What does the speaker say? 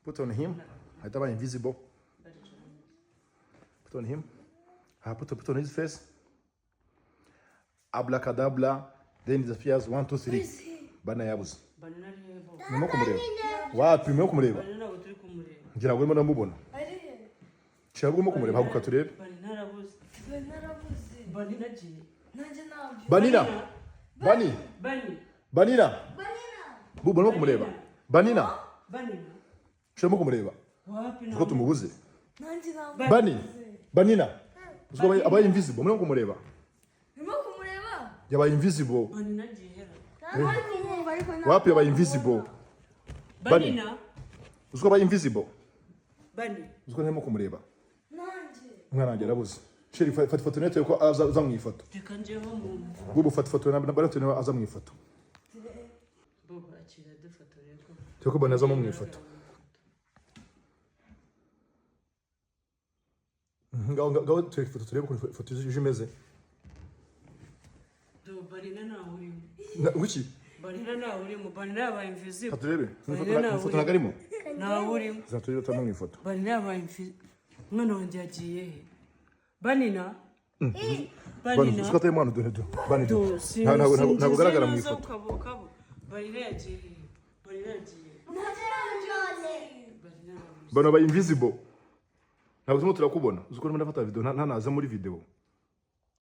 Put on him. I thought invisible. Put on him. Put on his face. Abracadabra. Then it appears 1, 2, 3. Bana yabuze. Banina rebo. Nimo kumureba. Wapi mwe kumureba? Banina uturi kumureba. Ngira ngo urimo namubona. Cyangwa urimo kumureba haguka turebe. Banina rabuze. Banina ji. Nanje nabyo. Banina. Bani. Banina. Bubu urimo kumureba. Banina. Cyangwa kumureba. Wapi na. Uko tumubuze. Nanje nabyo. Banina. Uziko abaye invisible urimo kumureba. Urimo kumureba? Yabaye invisible. Banina ji hera. Wapi yabaye invisible? Banina. Uziko abaye invisible. Uziko urimo kumureba. Nanje. Mwana wanjye arabuze. Sheri fata foto nete yuko aza mu ifoto. Reka njeho mu. Bubu fata foto na baratu ne aza mu ifoto. Bubu akira dufotoreye ko. Cyoko banaza mu ifoto. Ngaho ifoto turebe ko ifoto imeze. Do Banina na uri. Wiki? Banina na uri mu Banina yabaye invisible. Turebe. Ifoto nagarimo. Na uri. Zaturiye tamwe mu ifoto. Banina yabaye invisible. Mwana wanjye agiye he? Banina. Banina. Usko tayi mwana do. Banina. Ntabwo garagara mu ifoto. Banina yagiye he? Banina yagiye. Bano ba invisible. Ntabwo turimo turakubona. Usko urimo ndafata video ntanaza muri video.